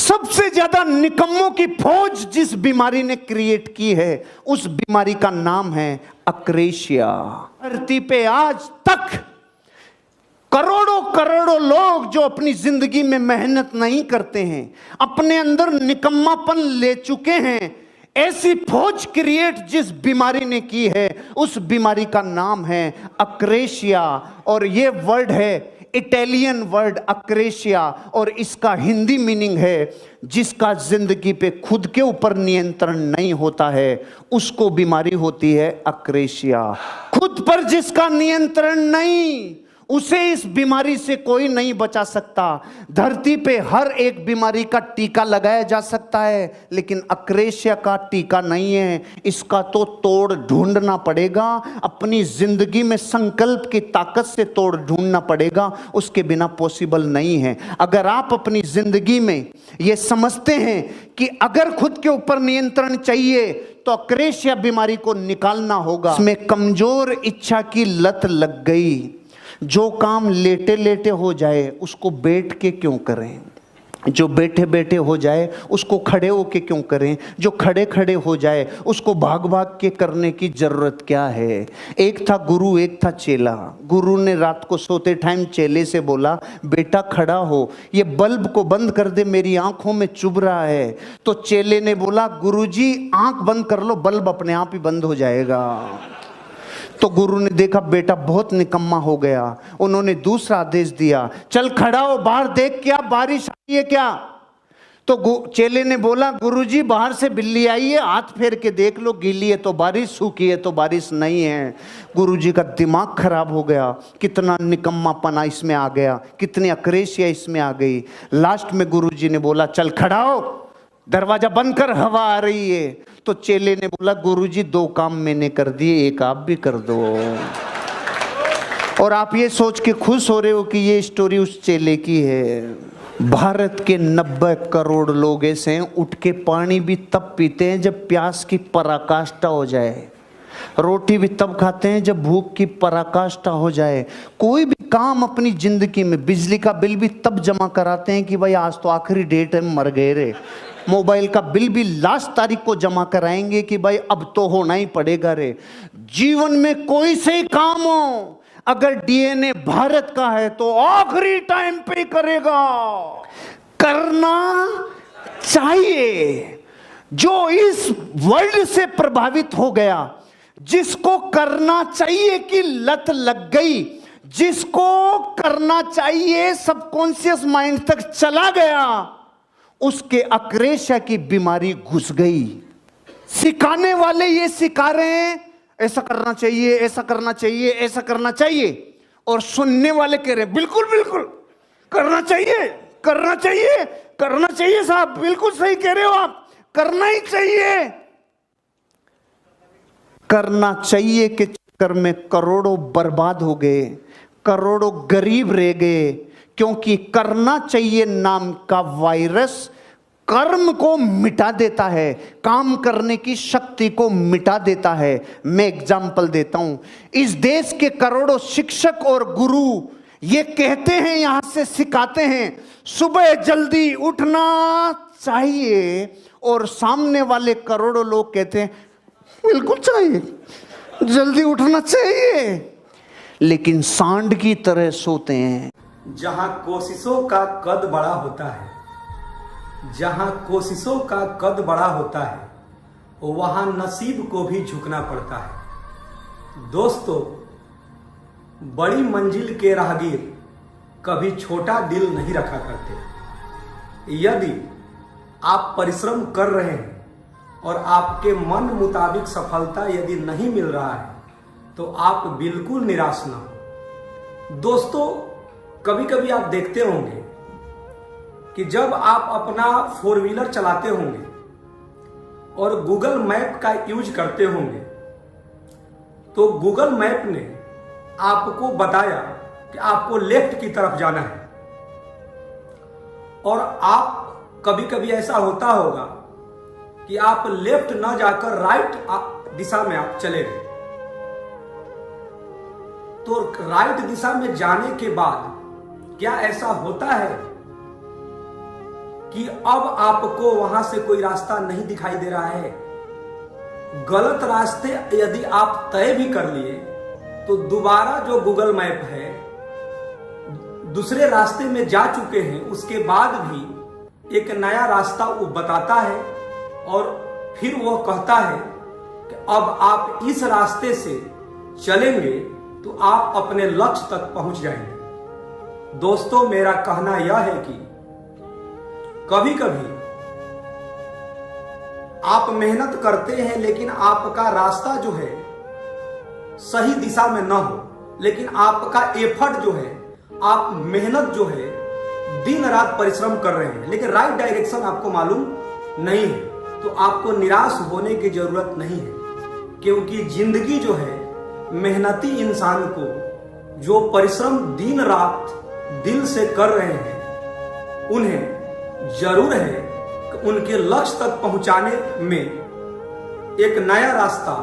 सबसे ज्यादा निकम्मों की फौज जिस बीमारी ने क्रिएट की है, उस बीमारी का नाम है अक्रेशिया। धरती पे आज तक करोड़ों करोड़ों लोग जो अपनी जिंदगी में मेहनत नहीं करते हैं, अपने अंदर निकम्मापन ले चुके हैं, ऐसी फौज क्रिएट जिस बीमारी ने की है, उस बीमारी का नाम है अक्रेशिया। और ये वर्ड है इटालियन वर्ड अक्रेशिया, और इसका हिंदी मीनिंग है जिसका जिंदगी पे खुद के ऊपर नियंत्रण नहीं होता है, उसको बीमारी होती है अक्रेशिया। खुद पर जिसका नियंत्रण नहीं, उसे इस बीमारी से कोई नहीं बचा सकता। धरती पे हर एक बीमारी का टीका लगाया जा सकता है, लेकिन अक्रेशिया का टीका नहीं है। इसका तो तोड़ ढूंढना पड़ेगा, अपनी जिंदगी में संकल्प की ताकत से तोड़ ढूंढना पड़ेगा, उसके बिना पॉसिबल नहीं है। अगर आप अपनी जिंदगी में ये समझते हैं कि अगर खुद के ऊपर नियंत्रण चाहिए तो अक्रेशिया बीमारी को निकालना होगा। इसमें कमजोर इच्छा की लत लग गई। जो काम लेटे लेटे हो जाए उसको बैठ के क्यों करें, जो बैठे बैठे हो जाए उसको खड़े होके क्यों करें, जो खड़े खड़े हो जाए उसको भाग भाग के करने की जरूरत क्या है। एक था गुरु, एक था चेला। गुरु ने रात को सोते टाइम चेले से बोला, बेटा खड़ा हो, ये बल्ब को बंद कर दे, मेरी आंखों में चुभ रहा है। तो चेले ने बोला, गुरुजी आंख बंद कर लो, बल्ब अपने आप ही बंद हो जाएगा। तो गुरु ने देखा बेटा बहुत निकम्मा हो गया, उन्होंने दूसरा आदेश दिया, चल खड़ा हो, बाहर देख क्या बारिश आई है क्या। तो चेले ने बोला, गुरुजी बाहर से बिल्ली आई है, हाथ फेर के देख लो, गीली है तो बारिश, सूखी है तो बारिश नहीं है। गुरुजी का दिमाग खराब हो गया, कितना निकम्मापना इसमें आ गया, कितनी अक्रेशिया इसमें आ गई। लास्ट में गुरुजी ने बोला, चल खड़ा हो, दरवाजा बंद कर, हवा आ रही है। तो चेले ने बोला, गुरुजी 2 काम मैंने कर दिए, एक आप भी कर दो। और आप ये सोच के खुश हो रहे हो कि ये स्टोरी उस चेले की है। भारत के 90 करोड़ लोग ऐसे हैं, उठ के पानी भी तब पीते हैं जब प्यास की पराकाष्ठा हो जाए, रोटी भी तब खाते हैं जब भूख की पराकाष्ठा हो जाए, कोई भी काम अपनी जिंदगी में, बिजली का बिल भी तब जमा कराते हैं कि भाई आज तो आखिरी डेट है, मर गए रे। मोबाइल का बिल भी लास्ट तारीख को जमा कराएंगे कि भाई अब तो होना ही पड़ेगा रे। जीवन में कोई से ही काम हो, अगर डीएनए भारत का है तो आखिरी टाइम पे करेगा, करना चाहिए। जो इस वर्ल्ड से प्रभावित हो गया, जिसको करना चाहिए की लत लग गई, जिसको करना चाहिए सबकॉन्शियस माइंड तक चला गया, उसके अक्रेशिया की बीमारी घुस गई। सिखाने वाले ये सिखा रहे हैं ऐसा करना चाहिए, ऐसा करना चाहिए, ऐसा करना चाहिए, और सुनने वाले कह रहे हैं बिल्कुल बिल्कुल करना चाहिए, करना चाहिए, करना चाहिए साहब, बिल्कुल सही कह रहे हो आप, करना ही चाहिए। करना चाहिए के चक्कर में करोड़ों बर्बाद हो गए, करोड़ों गरीब रह गए, क्योंकि करना चाहिए नाम का वायरस कर्म को मिटा देता है, काम करने की शक्ति को मिटा देता है। मैं एग्जाम्पल देता हूं, इस देश के करोड़ों शिक्षक और गुरु ये कहते हैं, यहां से सिखाते हैं सुबह जल्दी उठना चाहिए, और सामने वाले करोड़ों लोग कहते हैं बिल्कुल चाहिए, जल्दी उठना चाहिए, लेकिन सांड की तरह सोते हैं। जहां कोशिशों का कद बड़ा होता है, जहां कोशिशों का कद बड़ा होता है, वहां नसीब को भी झुकना पड़ता है। दोस्तों, बड़ी मंजिल के राहगीर कभी छोटा दिल नहीं रखा करते। यदि आप परिश्रम कर रहे हैं और आपके मन मुताबिक सफलता यदि नहीं मिल रहा है, तो आप बिल्कुल निराश ना हो। दोस्तों, कभी कभी आप देखते होंगे कि जब आप अपना 4 व्हीलर चलाते होंगे और गूगल मैप का यूज करते होंगे, तो गूगल मैप ने आपको बताया कि आपको लेफ्ट की तरफ जाना है, और आप कभी कभी ऐसा होता होगा कि आप लेफ्ट ना जाकर राइट दिशा में आप चले गए। तो राइट दिशा में जाने के बाद क्या ऐसा होता है कि अब आपको वहां से कोई रास्ता नहीं दिखाई दे रहा है। गलत रास्ते यदि आप तय भी कर लिए तो दोबारा जो गूगल मैप है दूसरे रास्ते में जा चुके हैं, उसके बाद भी एक नया रास्ता वो बताता है और फिर वो कहता है कि अब आप इस रास्ते से चलेंगे तो आप अपने लक्ष्य तक पहुंच जाएंगे। दोस्तों, मेरा कहना यह है कि कभी कभी आप मेहनत करते हैं लेकिन आपका रास्ता जो है सही दिशा में न हो, लेकिन आपका एफर्ट जो है, आप मेहनत जो है दिन रात परिश्रम कर रहे हैं लेकिन राइट डायरेक्शन आपको मालूम नहीं है, तो आपको निराश होने की जरूरत नहीं है। क्योंकि जिंदगी जो है मेहनती इंसान को जो परिश्रम दिन रात दिल से कर रहे हैं उन्हें जरूर है कि उनके लक्ष्य तक पहुंचाने में एक नया रास्ता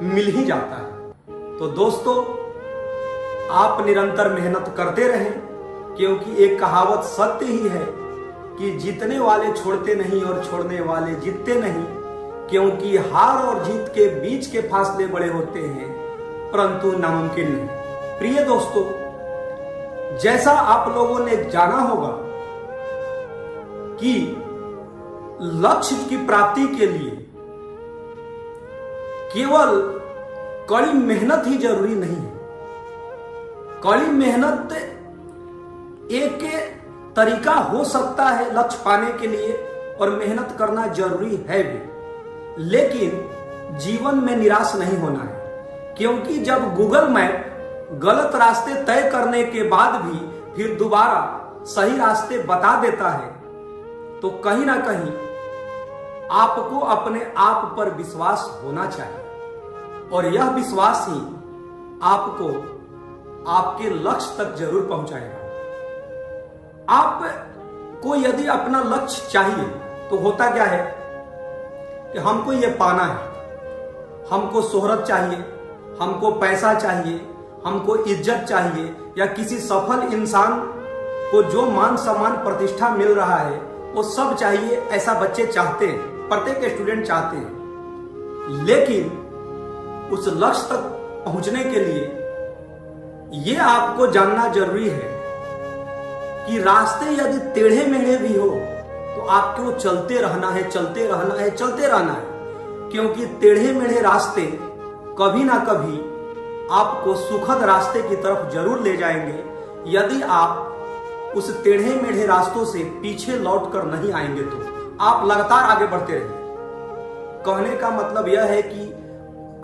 मिल ही जाता है। तो दोस्तों, आप निरंतर मेहनत करते रहें, क्योंकि एक कहावत सत्य ही है कि जीतने वाले छोड़ते नहीं और छोड़ने वाले जीतते नहीं, क्योंकि हार और जीत के बीच के फासले बड़े होते हैं परंतु नामुमकिन नहीं। प्रिय दोस्तों, जैसा आप लोगों ने जाना होगा कि लक्ष्य की प्राप्ति के लिए केवल कड़ी मेहनत ही जरूरी नहीं है। कड़ी मेहनत एक तरीका हो सकता है लक्ष्य पाने के लिए और मेहनत करना जरूरी है भी, लेकिन जीवन में निराश नहीं होना है। क्योंकि जब गूगल मैप गलत रास्ते तय करने के बाद भी फिर दोबारा सही रास्ते बता देता है तो कहीं ना कहीं आपको अपने आप पर विश्वास होना चाहिए और यह विश्वास ही आपको आपके लक्ष्य तक जरूर पहुंचाएगा। आपको यदि अपना लक्ष्य चाहिए तो होता क्या है कि हमको ये पाना है, हमको शोहरत चाहिए, हमको पैसा चाहिए, हमको इज्जत चाहिए, या किसी सफल इंसान को जो मान सम्मान प्रतिष्ठा मिल रहा है वो सब चाहिए। ऐसा बच्चे चाहते हैं, प्रत्येक स्टूडेंट चाहते हैं। लेकिन उस लक्ष्य तक पहुंचने के लिए ये आपको जानना जरूरी है कि रास्ते यदि टेढ़े मेढ़े भी हो तो आपको चलते रहना है, चलते रहना है, चलते रहना है। क्योंकि टेढ़े मेढ़े रास्ते कभी ना कभी आपको सुखद रास्ते की तरफ जरूर ले जाएंगे यदि आप उस टेढ़े मेढ़े रास्तों से पीछे लौट कर नहीं आएंगे तो आप लगातार आगे बढ़ते रहेंगे। कहने का मतलब यह है कि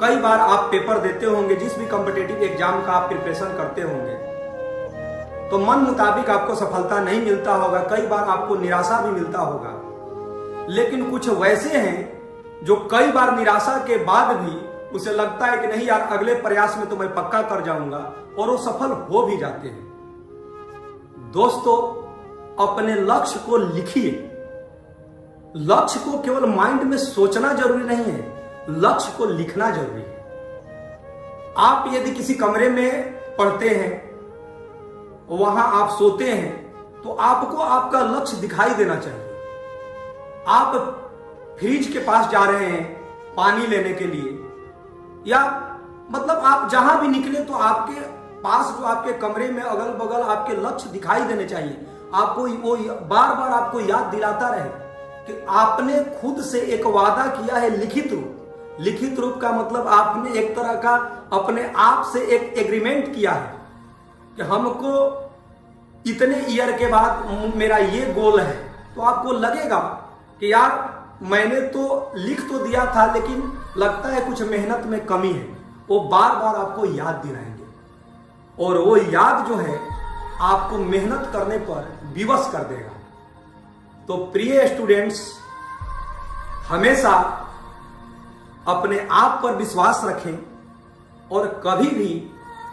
कई बार आप पेपर देते होंगे, जिस भी कॉम्पिटिटिव एग्जाम का आप प्रिपरेशन करते होंगे तो मन मुताबिक आपको सफलता नहीं मिलता होगा, कई बार आपको निराशा भी मिलता होगा। लेकिन कुछ वैसे हैं जो कई बार निराशा के बाद भी उसे लगता है कि नहीं यार, अगले प्रयास में तो मैं पक्का कर जाऊंगा, और वो सफल हो भी जाते हैं। दोस्तों, अपने लक्ष्य को लिखिए। लक्ष्य को केवल माइंड में सोचना जरूरी नहीं है, लक्ष्य को लिखना जरूरी है। आप यदि किसी कमरे में पढ़ते हैं, वहां आप सोते हैं, तो आपको आपका लक्ष्य दिखाई देना चाहिए। आप फ्रिज के पास जा रहे हैं पानी लेने के लिए, या मतलब आप जहां भी निकले तो आपके पास जो आपके कमरे में अगल बगल आपके लक्ष्य दिखाई देने चाहिए। आपको वो बार बार आपको याद दिलाता रहे कि आपने खुद से एक वादा किया है लिखित रूप। लिखित रूप का मतलब आपने एक तरह का अपने आप से एक एग्रीमेंट किया है कि हमको इतने ईयर के बाद मेरा ये गोल है। तो आपको लगेगा कि यार मैंने तो लिख तो दिया था लेकिन लगता है कुछ मेहनत में कमी है। वो बार बार आपको याद दिलाएंगे और वो याद जो है आपको मेहनत करने पर विवश कर देगा। तो प्रिय स्टूडेंट्स, हमेशा अपने आप पर विश्वास रखें और कभी भी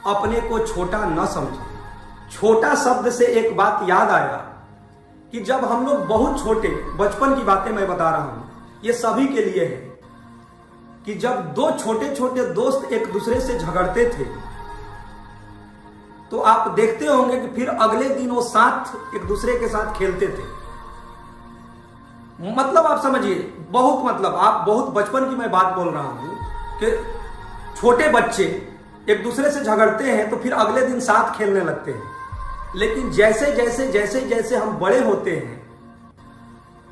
अपने को छोटा न समझें। छोटा शब्द से एक बात याद आया कि जब हम लोग बहुत छोटे, बचपन की बातें मैं बता रहा हूं, ये सभी के लिए है, कि जब दो छोटे छोटे दोस्त एक दूसरे से झगड़ते थे तो आप देखते होंगे कि फिर अगले दिन वो साथ एक दूसरे के साथ खेलते थे। मतलब आप समझिए, बहुत मतलब आप बहुत बचपन की मैं बात बोल रहा हूं कि छोटे बच्चे एक दूसरे से झगड़ते हैं तो फिर अगले दिन साथ खेलने लगते हैं, लेकिन जैसे जैसे जैसे जैसे हम बड़े होते हैं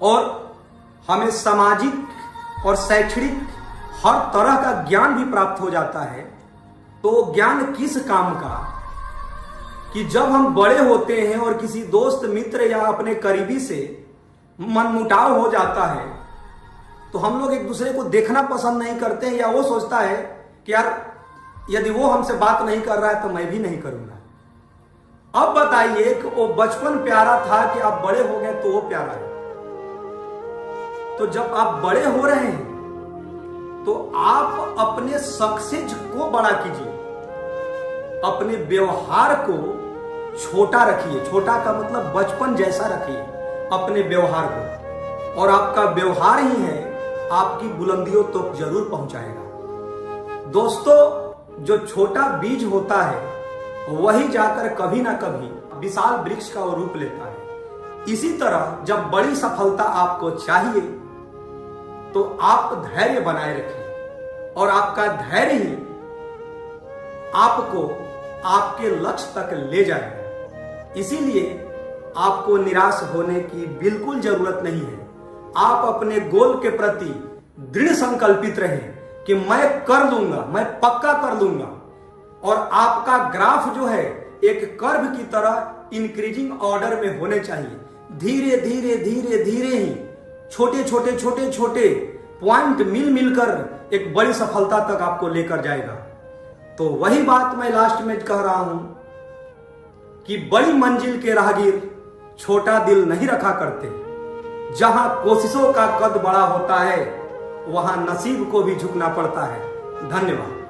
और हमें सामाजिक और शैक्षणिक हर तरह का ज्ञान भी प्राप्त हो जाता है, तो ज्ञान किस काम का कि जब हम बड़े होते हैं और किसी दोस्त मित्र या अपने करीबी से मनमुटाव हो जाता है तो हम लोग एक दूसरे को देखना पसंद नहीं करते हैं, या वो सोचता है कि यार यदि वो हमसे बात नहीं कर रहा है तो मैं भी नहीं करूंगा। अब बताइए कि वो बचपन प्यारा था कि आप बड़े हो गए तो वो प्यारा है। तो जब आप बड़े हो रहे हैं तो आप अपने सक्सेस को बड़ा कीजिए, अपने व्यवहार को छोटा रखिए। छोटा का मतलब बचपन जैसा रखिए अपने व्यवहार को, और आपका व्यवहार ही है आपकी बुलंदियों तक तो जरूर पहुंचाएगा। दोस्तों, जो छोटा बीज होता है वही जाकर कभी ना कभी विशाल वृक्ष का रूप लेता है। इसी तरह जब बड़ी सफलता आपको चाहिए तो आप धैर्य बनाए रखें, और आपका धैर्य ही आपको आपके लक्ष्य तक ले जाएगा। इसीलिए आपको निराश होने की बिल्कुल जरूरत नहीं है। आप अपने गोल के प्रति दृढ़ संकल्पित रहें कि मैं कर लूंगा, मैं पक्का कर लूंगा। और आपका ग्राफ जो है एक कर्व की तरह इंक्रीजिंग ऑर्डर में होने चाहिए। धीरे धीरे धीरे धीरे ही छोटे छोटे छोटे छोटे पॉइंट मिल मिलकर एक बड़ी सफलता तक आपको लेकर जाएगा। तो वही बात मैं लास्ट में कह रहा हूं कि बड़ी मंजिल के राहगीर छोटा दिल नहीं रखा करते। जहां कोशिशों का कद बड़ा होता है वहां नसीब को भी झुकना पड़ता है। धन्यवाद।